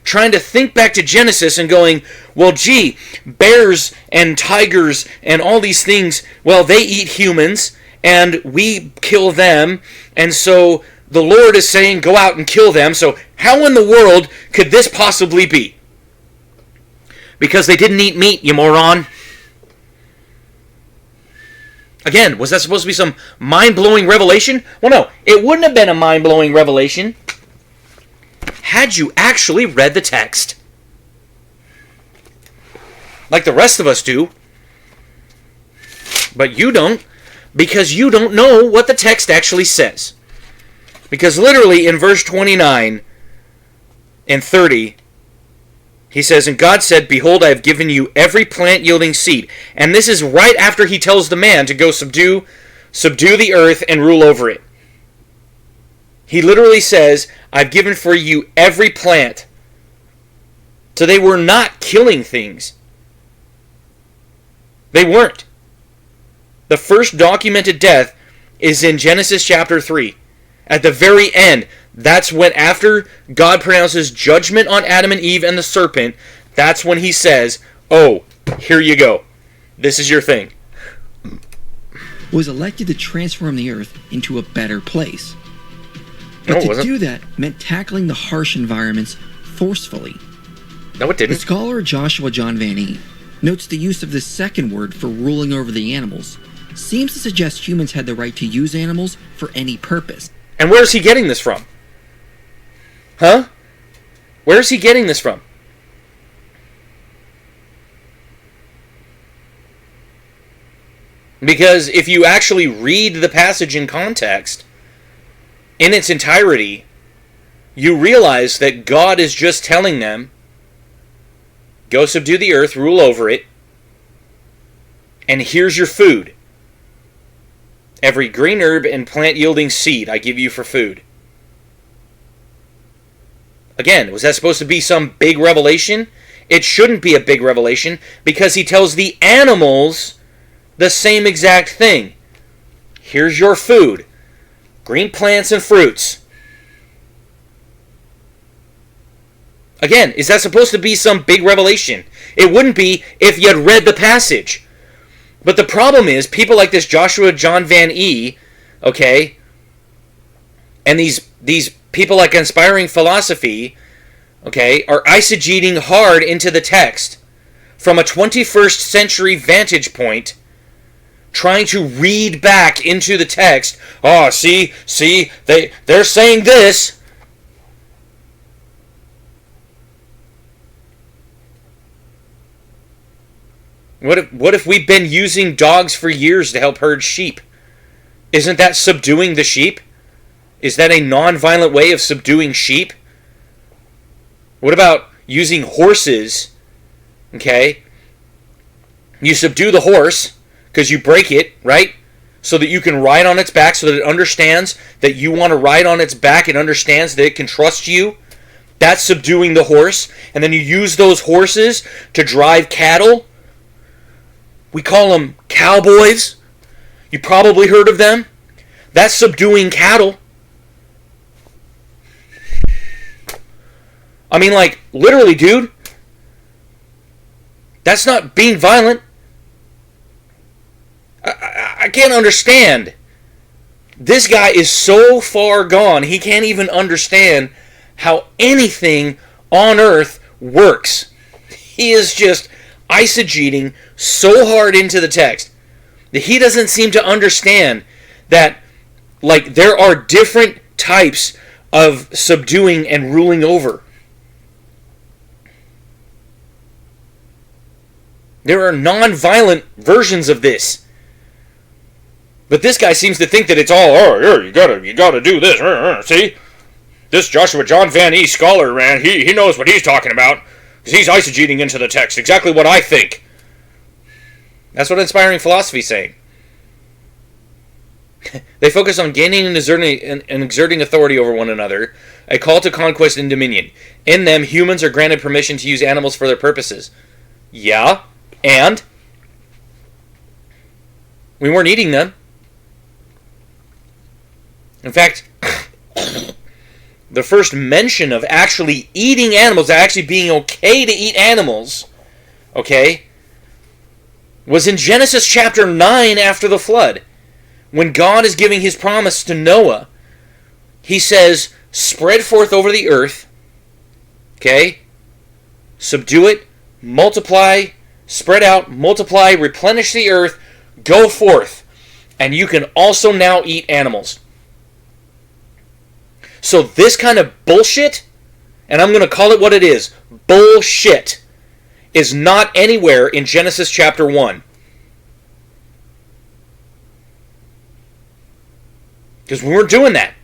Speaker 1: trying to think back to Genesis and going, well, gee, bears and tigers and all these things, well, they eat humans and we kill them, and so the Lord is saying go out and kill them, so how in the world could this possibly be? Because they didn't eat meat, you moron. Again, was that supposed to be some mind-blowing revelation? Well, no, it wouldn't have been a mind-blowing revelation had you actually read the text. Like the rest of us do. But you don't, because you don't know what the text actually says. Because literally in verse 29 and 30, he says, and God said, behold, I have given you every plant yielding seed. And this is right after he tells the man to go subdue the earth and rule over it. He literally says, I've given for you every plant. So they were not killing things. They weren't. The first documented death is in Genesis chapter 3. At the very end, that's when, after God pronounces judgment on Adam and Eve and the serpent, that's when he says, oh, here you go. This is your thing.
Speaker 2: Was elected to transform the earth into a better place. But to do that meant tackling the harsh environments forcefully.
Speaker 1: No, it didn't.
Speaker 2: The scholar Joshua John Van E notes the use of the second word for ruling over the animals seems to suggest humans had the right to use animals for any purpose.
Speaker 1: And where's he getting this from? Huh? Where's he getting this from? Because if you actually read the passage in context, in its entirety, you realize that God is just telling them, go subdue the earth, rule over it, and here's your food. Every green herb and plant-yielding seed I give you for food. Again, was that supposed to be some big revelation? It shouldn't be a big revelation, because he tells the animals the same exact thing. Here's your food. Green plants and fruits. Again, is that supposed to be some big revelation? It wouldn't be if you had read the passage. But the problem is, people like this Joshua John Van E, okay, and these people like Inspiring Philosophy, okay, are eisegeting hard into the text from a 21st century vantage point, trying to read back into the text. Oh, see, they're saying this. What if we've been using dogs for years to help herd sheep? Isn't that subduing the sheep? Is that a non-violent way of subduing sheep? What about using horses? Okay? You subdue the horse because you break it, right? so that you can ride on its back, so that it understands that you want to ride on its back. It understands that it can trust you. That's subduing the horse. And then you use those horses to drive cattle. We call them cowboys. You probably heard of them. That's subduing cattle. I mean, like, literally, dude. That's not being violent. I can't understand. This guy is so far gone, he can't even understand how anything on earth works. He is just eisegeting so hard into the text that he doesn't seem to understand that, like, there are different types of subduing and ruling over. There are non-violent versions of this. But this guy seems to think that it's all, you gotta do this. See? This Joshua John Van E. scholar, man, he knows what he's talking about. Because he's eisegeting into the text. Exactly what I think. That's what Inspiring Philosophy is saying. They focus on gaining and exerting authority over one another, a call to conquest and dominion. In them, humans are granted permission to use animals for their purposes. Yeah, and? We weren't eating them. In fact, the first mention of actually eating animals, actually being okay to eat animals, okay, was in Genesis chapter 9 after the flood. When God is giving his promise to Noah, he says, spread forth over the earth, okay, subdue it, multiply, spread out, multiply, replenish the earth, go forth, and you can also now eat animals. So this kind of bullshit, and I'm going to call it what it is, bullshit, is not anywhere in Genesis chapter 1. Because we weren't doing that.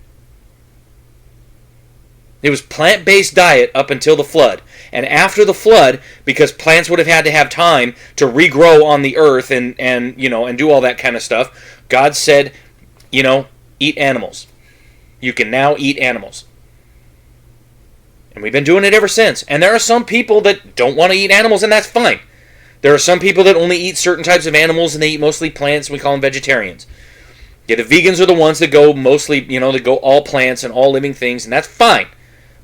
Speaker 1: It was plant-based diet up until the flood. And after the flood, because plants would have had to have time to regrow on the earth and do all that kind of stuff, God said, eat animals. You can now eat animals. And we've been doing it ever since. And there are some people that don't want to eat animals, and that's fine. There are some people that only eat certain types of animals, and they eat mostly plants, and we call them vegetarians. Yeah, the vegans are the ones that go mostly, they go all plants and all living things, and that's fine.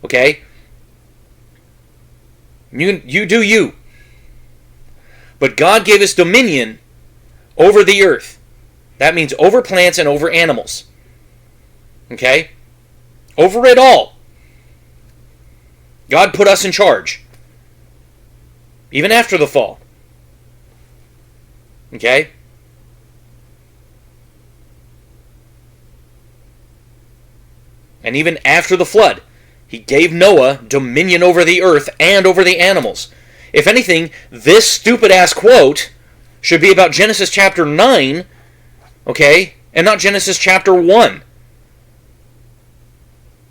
Speaker 1: Okay? You do you. But God gave us dominion over the earth. That means over plants and over animals. Okay? Over it all. God put us in charge. Even after the fall. Okay? And even after the flood, he gave Noah dominion over the earth and over the animals. If anything, this stupid-ass quote should be about Genesis chapter 9, okay, and not Genesis chapter 1.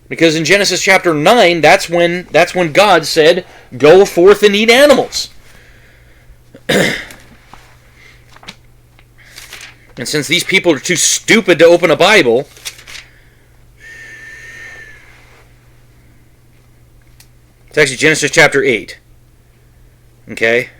Speaker 1: Because in Genesis chapter 9, that's when God said, go forth and eat animals. And since these people are too stupid to open a Bible, it's actually Genesis chapter 8. Okay?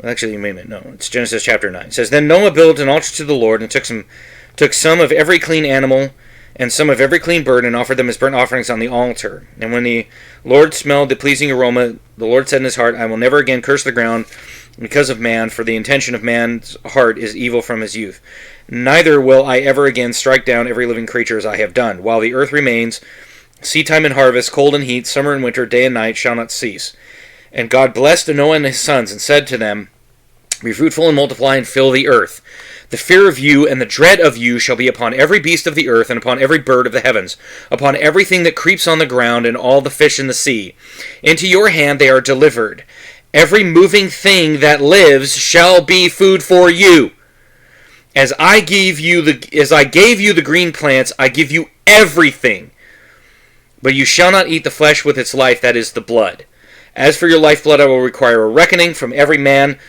Speaker 1: Actually, wait a minute. No, it's Genesis chapter 9. It says, then Noah built an altar to the Lord and took some of every clean animal and some of every clean bird and offered them as burnt offerings on the altar. And when the Lord smelled the pleasing aroma, the Lord said in his heart, I will never again curse the ground because of man, for the intention of man's heart is evil from his youth. Neither will I ever again strike down every living creature as I have done. While the earth remains, seedtime and harvest, cold and heat, summer and winter, day and night shall not cease. And God blessed Noah and his sons and said to them, be fruitful and multiply and fill the earth. The fear of you and the dread of you shall be upon every beast of the earth and upon every bird of the heavens, upon everything that creeps on the ground and all the fish in the sea. Into your hand they are delivered. Every moving thing that lives shall be food for you. As I gave you the green plants, I give you everything. But you shall not eat the flesh with its life, that is the blood. As for your lifeblood, I will require a reckoning from every man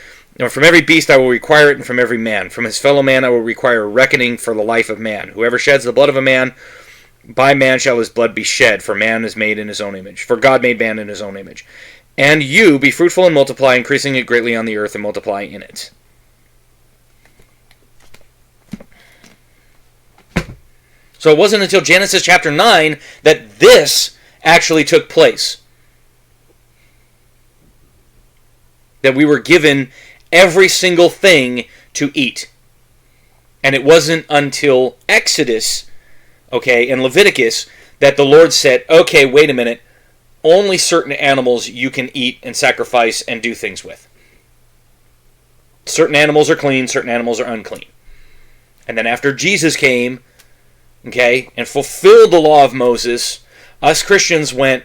Speaker 1: From every beast I will require it, and from every man. From his fellow man I will require a reckoning for the life of man. Whoever sheds the blood of a man, by man shall his blood be shed, for man is made in his own image. For God made man in his own image. And you, be fruitful and multiply, increasing it greatly on the earth, and multiply in it. So it wasn't until Genesis chapter 9 that this actually took place. That we were given every single thing to eat. And it wasn't until Exodus, and Leviticus, that the Lord said, okay, wait a minute, only certain animals you can eat and sacrifice and do things with. Certain animals are clean, certain animals are unclean. And then after Jesus came, and fulfilled the law of Moses, us Christians went,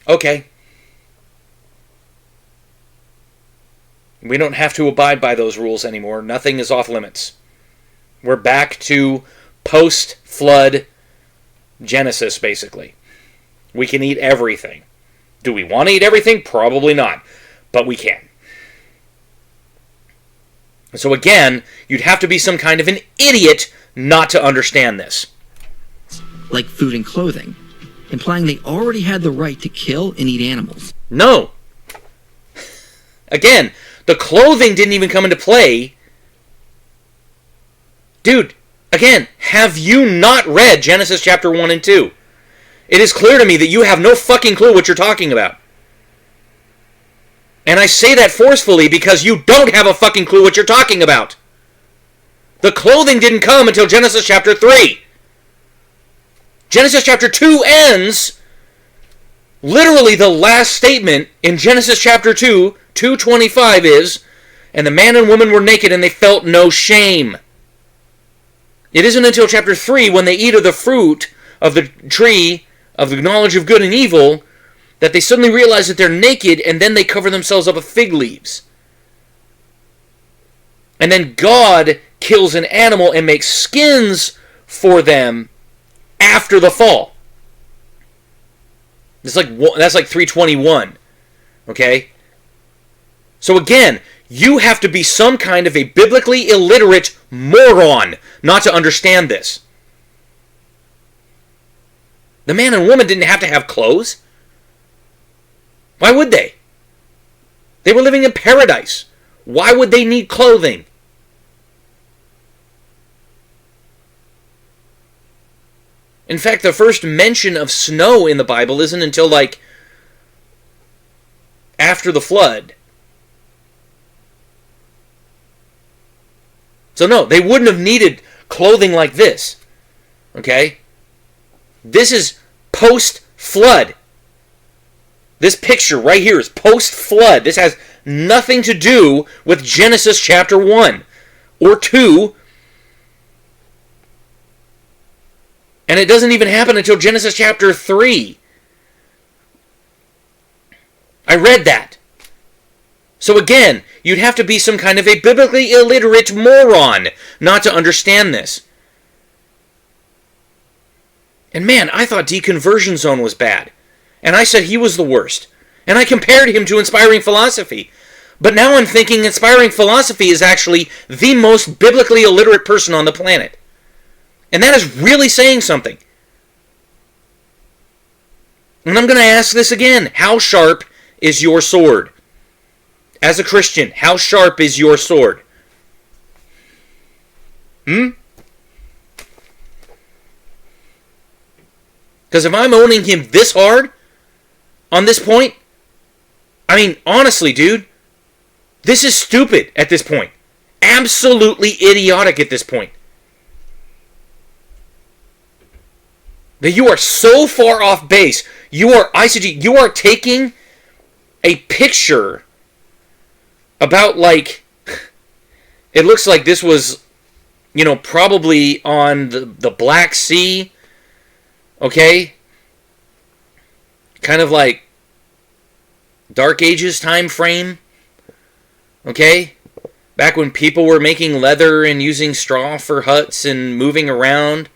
Speaker 1: okay, we don't have to abide by those rules anymore. Nothing is off limits. We're back to post-flood Genesis, basically. We can eat everything. Do we want to eat everything? Probably not. But we can. So again, you'd have to be some kind of an idiot not to understand this.
Speaker 2: Like food and clothing, implying they already had the right to kill and eat animals.
Speaker 1: No. Again, the clothing didn't even come into play. Dude, again, have you not read Genesis chapter 1 and 2? It is clear to me that you have no fucking clue what you're talking about. And I say that forcefully because you don't have a fucking clue what you're talking about. The clothing didn't come until Genesis chapter 3. Genesis chapter 2 ends, literally the last statement in Genesis chapter 2, 2:25 is, and the man and woman were naked and they felt no shame. It isn't until chapter 3 when they eat of the fruit of the tree of the knowledge of good and evil that they suddenly realize that they're naked, and then they cover themselves up with fig leaves. And then God kills an animal and makes skins for them after the fall. That's like 321. Okay? So again, you have to be some kind of a biblically illiterate moron not to understand this. The man and woman didn't have to have clothes. Why would they? They were living in paradise. Why would they need clothing? In fact, the first mention of snow in the Bible isn't until after the flood. So no, they wouldn't have needed clothing like this. Okay? This is post-flood. This picture right here is post-flood. This has nothing to do with Genesis chapter 1 or 2. And it doesn't even happen until Genesis chapter 3. I read that. So again, you'd have to be some kind of a biblically illiterate moron not to understand this. And man, I thought Deconversion Zone was bad. And I said he was the worst. And I compared him to Inspiring Philosophy. But now I'm thinking Inspiring Philosophy is actually the most biblically illiterate person on the planet. And that is really saying something. And I'm going to ask this again. How sharp is your sword? As a Christian, how sharp is your sword? Because if I'm owning him this hard, on this point, I mean, honestly, dude, this is stupid at this point. Absolutely idiotic at this point. That you are so far off base. You are taking a picture about it looks like this was, probably on the Black Sea, okay? Kind of like Dark Ages time frame, okay? Back when people were making leather and using straw for huts and moving around.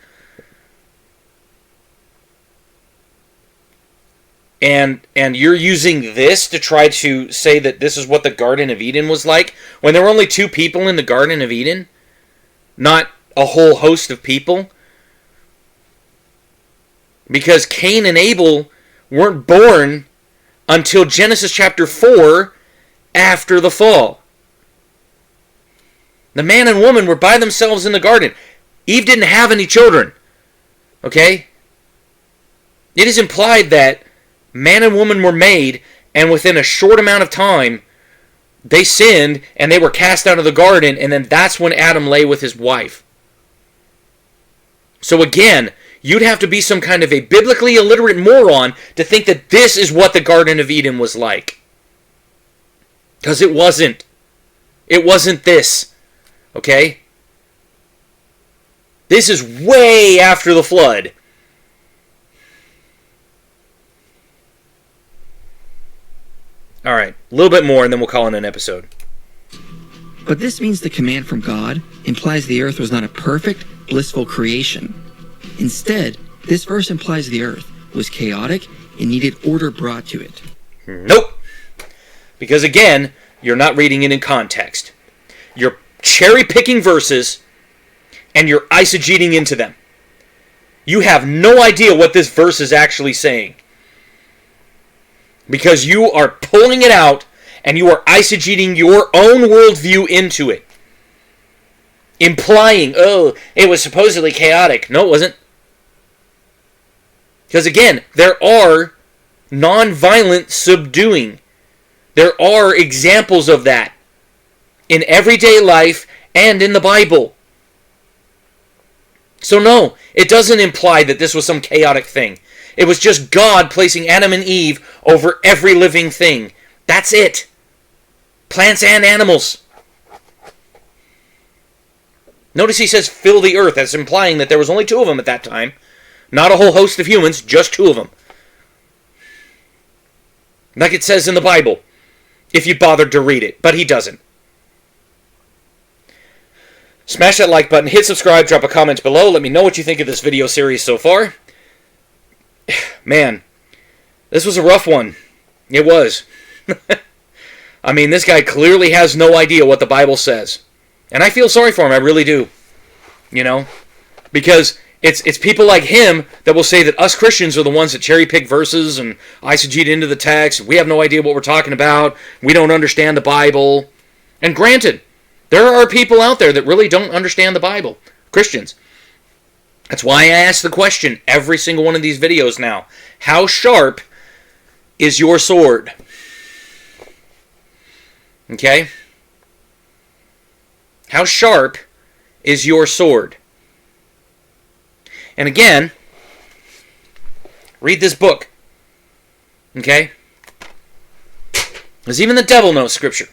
Speaker 1: And you're using this to try to say that this is what the Garden of Eden was like, when there were only 2 people in the Garden of Eden, not a whole host of people. Because Cain and Abel weren't born until Genesis chapter 4 after the fall. The man and woman were by themselves in the garden. Eve didn't have any children. Okay? It is implied that man and woman were made, and within a short amount of time, they sinned, and they were cast out of the garden, and then that's when Adam lay with his wife. So again, you'd have to be some kind of a biblically illiterate moron to think that this is what the Garden of Eden was like. Because it wasn't. It wasn't this. Okay? This is way after the flood. Alright, a little bit more and then we'll call it an episode.
Speaker 2: But this means the command from God implies the earth was not a perfect, blissful creation. Instead, this verse implies the earth was chaotic and needed order brought to it.
Speaker 1: Nope. Because again, you're not reading it in context. You're cherry-picking verses and you're eisegeting into them. You have no idea what this verse is actually saying. Because you are pulling it out and you are eisegeting your own worldview into it. Implying, oh, it was supposedly chaotic. No, it wasn't. Because again, there are non-violent subduing. There are examples of that in everyday life and in the Bible. So no, it doesn't imply that this was some chaotic thing. It was just God placing Adam and Eve over every living thing. That's it. Plants and animals. Notice he says, fill the earth. That's implying that there was only 2 of them at that time. Not a whole host of humans, just 2 of them. Like it says in the Bible, if you bothered to read it. But he doesn't. Smash that like button, hit subscribe, drop a comment below. Let me know what you think of this video series so far. Man, this was a rough one. It was. I mean, this guy clearly has no idea what the Bible says. And I feel sorry for him, I really do. You know? Because it's people like him that will say that us Christians are the ones that cherry-pick verses and eisegete into the text. We have no idea what we're talking about. We don't understand the Bible. And granted, there are people out there that really don't understand the Bible. Christians. That's why I ask the question every single one of these videos now. How sharp is your sword? Okay? How sharp is your sword? And again, read this book. Okay? Because even the devil knows Scripture.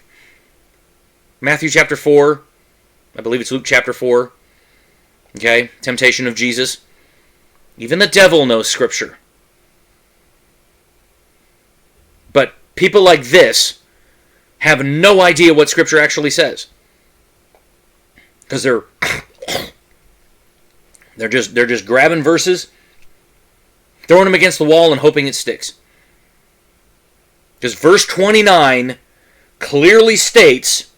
Speaker 1: Matthew chapter 4. I believe it's Luke chapter 4. Okay? Temptation of Jesus. Even the devil knows Scripture. But people like this have no idea what Scripture actually says. Because they're just grabbing verses, throwing them against the wall and hoping it sticks. Because verse 29 clearly states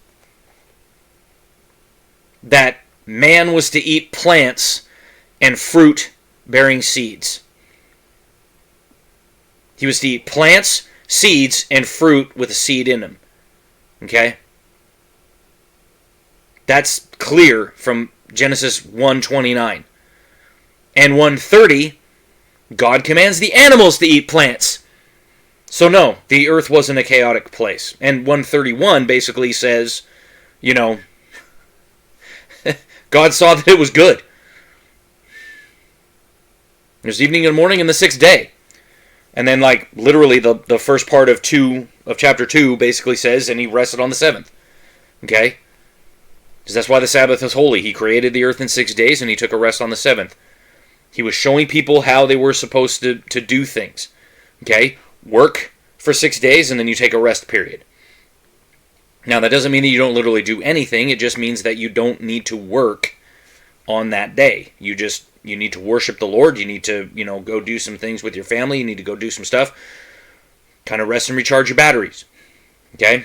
Speaker 1: that man was to eat plants and fruit bearing seeds. He was to eat plants, seeds, and fruit with a seed in them. Okay? That's clear from Genesis 1:29. And 1:30, God commands the animals to eat plants. So no, the earth wasn't a chaotic place. And 1:31 basically says, you know, God saw that it was good. There's evening and morning and the 6th day. And then like literally the first part of chapter 2 basically says, and he rested on the 7th. Okay? Because that's why the Sabbath is holy. He created the earth in 6 days and he took a rest on the 7th. He was showing people how they were supposed to do things. Okay? Work for 6 days and then you take a rest period. Now that doesn't mean that you don't literally do anything. It just means that you don't need to work on that day. You need to worship the Lord. You need to, go do some things with your family. You need to go do some stuff. kind of rest and recharge your batteries. Okay?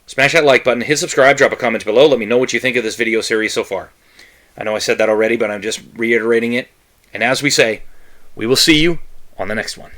Speaker 1: Smash that like button, hit subscribe, drop a comment below. Let me know what you think of this video series so far. I know I said that already, but I'm just reiterating it. And as we say, we will see you on the next one.